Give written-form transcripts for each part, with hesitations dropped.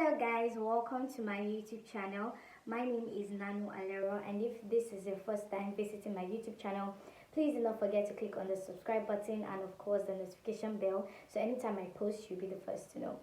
Hello guys, welcome to my YouTube channel. My name is Nanu Alero, and if this is your first time visiting my YouTube channel, please do not forget to click on the subscribe button and of course the notification bell, so anytime I post you'll be the first to know.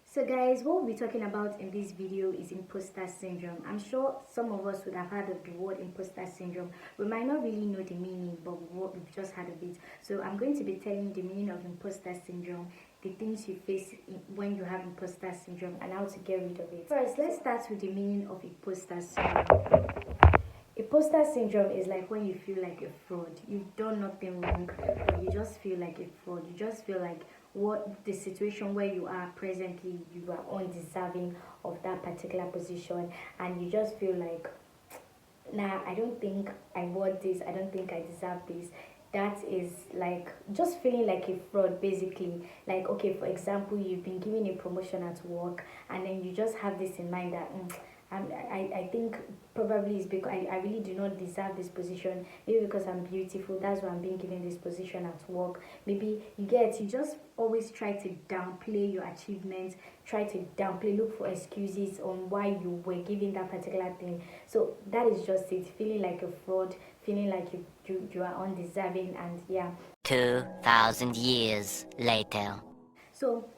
So guys, what we'll be talking about in this video is imposter syndrome. I'm sure some of us would have heard of the word imposter syndrome. We might not really know the meaning, but we've just heard of it. So I'm going to be telling you the meaning of imposter syndrome, the things you face when you have imposter syndrome, and how to get rid of it. First, let's start with the meaning of imposter syndrome. Imposter syndrome is like when you feel like a fraud. You've done nothing wrong, but you just feel like a fraud. You just feel like what the situation where you are presently, you are undeserving of that particular position, and you just feel like, nah, I don't think I want this, I don't think I deserve this. That is like just feeling like a fraud, basically. Like, okay, for example, you've been given a promotion at work, and then you just have this in mind that I think probably it's because I really do not deserve this position. Maybe because I'm beautiful, that's why I'm being given this position at work. Maybe you just always try to downplay your achievements, try to downplay, look for excuses on why you were given that particular thing. So that is just it, feeling like a fraud, feeling like you are undeserving, and yeah. 2,000 years later. So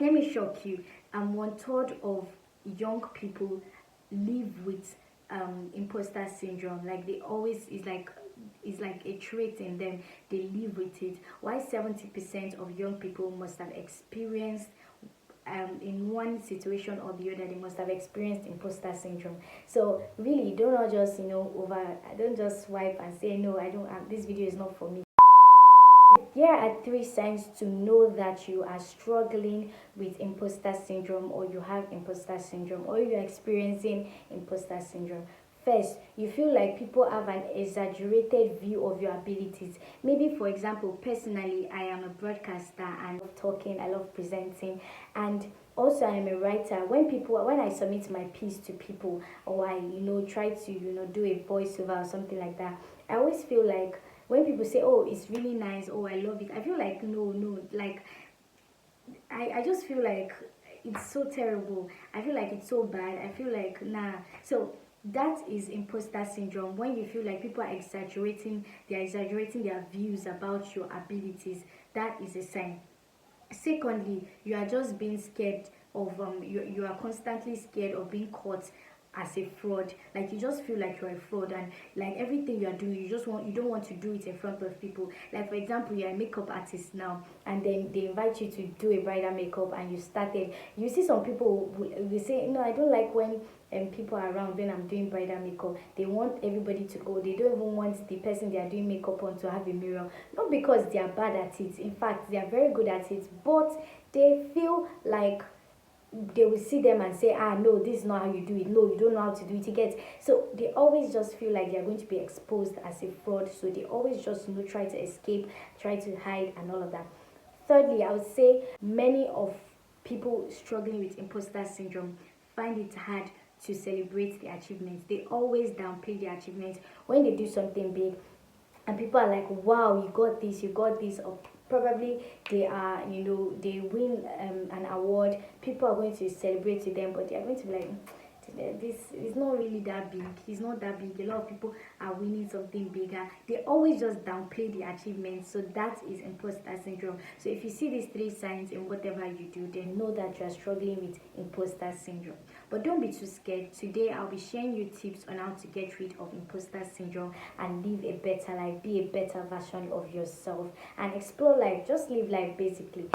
let me shock you. 1/3 of young people live with imposter syndrome. Like they always it's like a trait in them. They live with it. Why 70% of young people must have experienced in one situation or the other, they must have experienced imposter syndrome. So really, don't just don't just swipe and say no, I don't have, this video is not for me. Here are 3 signs to know that you are struggling with imposter syndrome, or you have imposter syndrome, or you're experiencing imposter syndrome. First, you feel like people have an exaggerated view of your abilities. Maybe, for example, personally, I am a broadcaster and I love talking, I love presenting, and also I am a writer. When I submit my piece to people, or I try to do a voiceover or something like that, I always feel like when people say, oh, it's really nice, oh, I love it, I feel like no, like I just feel like it's so terrible. I feel like it's so bad. I feel like nah. So that is imposter syndrome. When you feel like people are exaggerating their views about your abilities, that is a sign. Secondly, you are just being scared of you are constantly scared of being caught as a fraud. Like you just feel like you're a fraud, and like everything you are doing, you don't want to do it in front of people. Like for example, you're a makeup artist now, and then they invite you to do a bridal makeup, and you see some people will say, no, I don't like when people are around when I'm doing bridal makeup. They want everybody to go. They don't even want the person they are doing makeup on to have a mirror. Not because they are bad at it. In fact, they are very good at it. But they feel like they will see them and say, ah, no, this is not how you do it. No, you don't know how to do it. You get. So they always just feel like they're going to be exposed as a fraud. So they always just try to escape, try to hide, and all of that. Thirdly, I would say many of people struggling with imposter syndrome find it hard to celebrate their achievements. They always downplay their achievements when they do something big, and people are like, wow, you got this, or probably they are, they win an award. People are going to celebrate with them, but they are going to be like, this is not really that big. It's not that big. A lot of people are winning something bigger. They always just downplay the achievements. So that is imposter syndrome. So if you see these 3 signs in whatever you do, then know that you are struggling with imposter syndrome. But don't be too scared. Today I'll be sharing you tips on how to get rid of imposter syndrome and live a better life, be a better version of yourself, and explore life. Just live life, basically.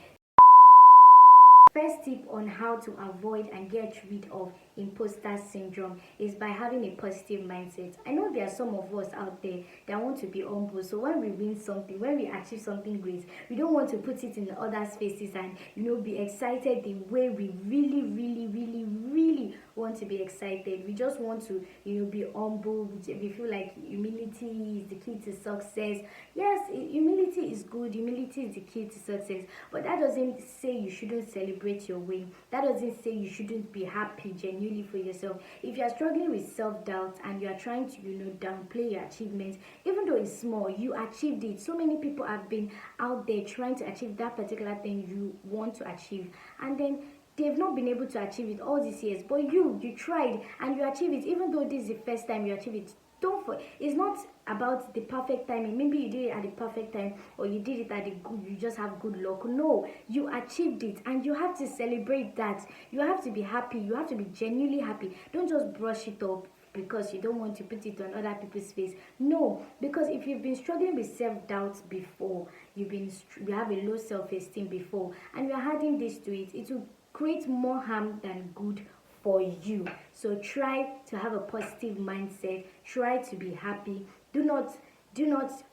First tip on how to avoid and get rid of imposter syndrome is by having a positive mindset. I know there are some of us out there that want to be humble, so when we win something, when we achieve something great, we don't want to put it in others' faces and be excited the way we really want to be excited. We just want to be humble. We feel like humility is the key to success. Yes, humility is good. Humility is the key to success, but that doesn't say you shouldn't celebrate your win. happy. That doesn't say you shouldn't be happy genuinely for yourself. If you are struggling with self-doubt and you are trying to, downplay your achievements, even though it's small, you achieved it. So many people have been out there trying to achieve that particular thing you want to achieve, and then they've not been able to achieve it all these years, but you tried and you achieved it. Even though this is the first time you achieve it, don't for it's not about the perfect timing. Maybe you did it at the perfect time, or you did it at the good, you just have good luck. No, you achieved it and you have to celebrate that. You have to be happy. You have to be genuinely happy. Don't just brush it off because you don't want to put it on other people's face. No, because if you've been struggling with self-doubt before, you have a low self-esteem before, and you're adding this to it, it will create more harm than good for you. So try to have a positive mindset. Try to be happy. Do not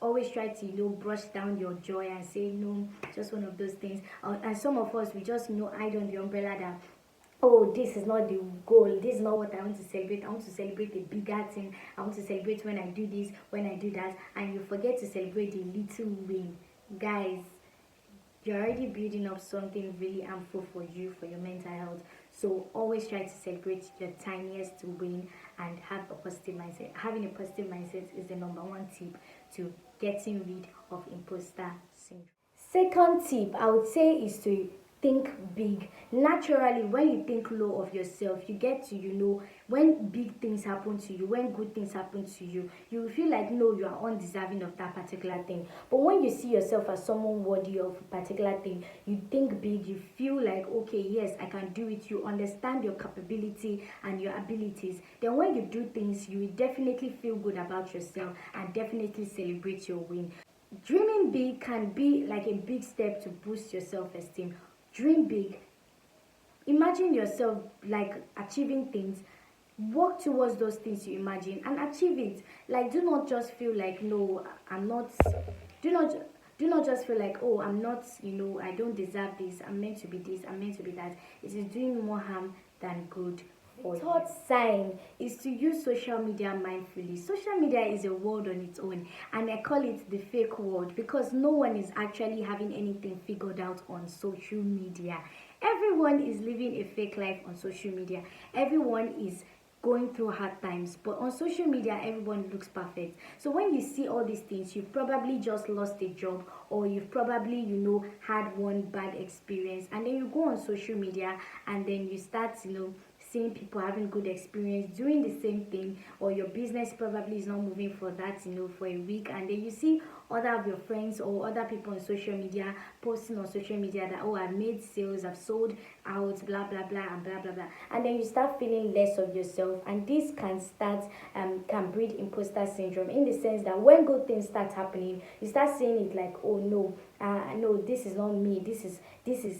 always try to brush down your joy and say no, just one of those things. And some of us, we just hide on the umbrella that, oh, this is not the goal, this is not what I want to celebrate. I want to celebrate a bigger thing. I want to celebrate when I do this, when I do that, and you forget to celebrate the little win. Guys, you're already building up something really harmful for you, for your mental health. So always try to celebrate your tiniest win and have a positive mindset. Having a positive mindset is the number one tip to getting rid of imposter syndrome. Second tip I would say is to think big. Naturally, when you think low of yourself, you get to, when big things happen to you, when good things happen to you, you will feel like, no, you are undeserving of that particular thing. But when you see yourself as someone worthy of a particular thing, you think big, you feel like, okay, yes, I can do it. You understand your capability and your abilities. Then when you do things, you will definitely feel good about yourself and definitely celebrate your win. Dreaming big can be like a big step to boost your self-esteem. Dream big. Imagine yourself like achieving things. Work towards those things you imagine and achieve it. Like, do not just feel like, no, I'm not. Do not just feel like, oh, I'm not. I don't deserve this. I'm meant to be this. I'm meant to be that. It is doing more harm than good. The third sign is to use social media mindfully. Social media is a world on its own, and I call it the fake world because no one is actually having anything figured out on social media. Everyone is living a fake life on social media. Everyone is going through hard times, but on social media everyone looks perfect. So when you see all these things, you've probably just lost a job, or you've probably had one bad experience, and then you go on social media and then you start seeing people having good experience doing the same thing, or your business probably is not moving for that for a week, and then you see other of your friends or other people on social media posting on social media that, oh, I've made sales, I've sold out, blah blah blah and blah blah blah, and then you start feeling less of yourself, and this can breed imposter syndrome, in the sense that when good things start happening, you start saying it like, oh no, no, this is not me, this is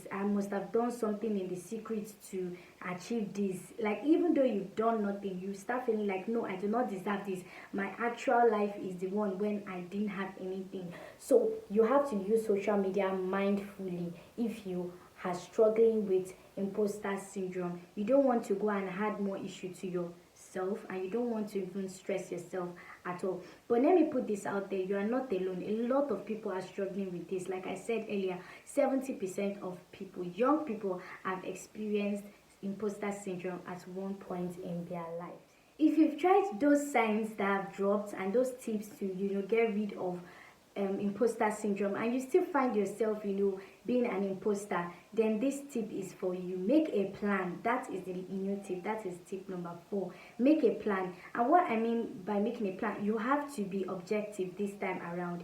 I must have done something in the secret to achieve this. Like, even though you've done nothing, you start feeling like, no, I do not deserve this. My actual life is the one when I didn't have anything. So you have to use social media mindfully if you are struggling with imposter syndrome. You don't want to go and add more issue to yourself, and you don't want to even stress yourself at all. But let me put this out there, you are not alone. A lot of people are struggling with this. Like I said earlier, 70% of people, young people, have experienced imposter syndrome at one point in their life. If you've tried those signs that have dropped and those tips to get rid of imposter syndrome, and you still find yourself being an imposter, then this tip is for you. Make a plan. That is the new tip. That is tip number 4. Make a plan. And what I mean by making a plan, you have to be objective this time around.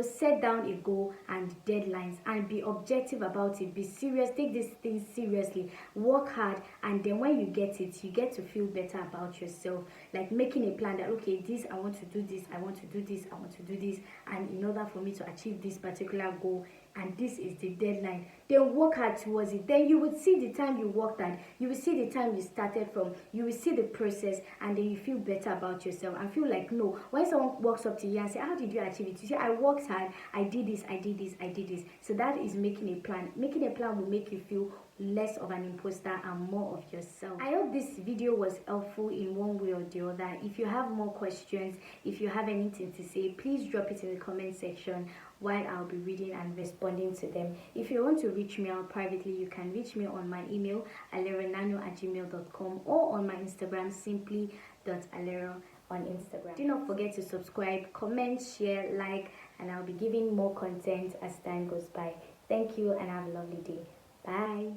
Set down a goal and deadlines and be objective about it. Be serious. Take this thing seriously. Work hard, and then when you get it, you get to feel better about yourself. Like making a plan that, okay, this, I want to do this, I want to do this, I want to do this, and in order for me to achieve this particular goal, and this is the deadline, then work hard towards it. Then you would see the time you worked at, you will see the time you started from, you will see the process, and then you feel better about yourself and feel like, no, when someone walks up to you and say, how did you achieve it? You say, I worked hard, I did this, I did this, I did this. So that is making a plan. Making a plan will make you feel less of an imposter and more of yourself. I hope this video was helpful in one way or the other. If you have more questions, if you have anything to say, please drop it in the comment section while I'll be reading and responding to them. If you want to reach me out privately, you can reach me on my email aleronanu@gmail.com or on my Instagram simply.alero on Instagram. Do not forget to subscribe, comment, share, like, and I'll be giving more content as time goes by. Thank you and have a lovely day. Bye.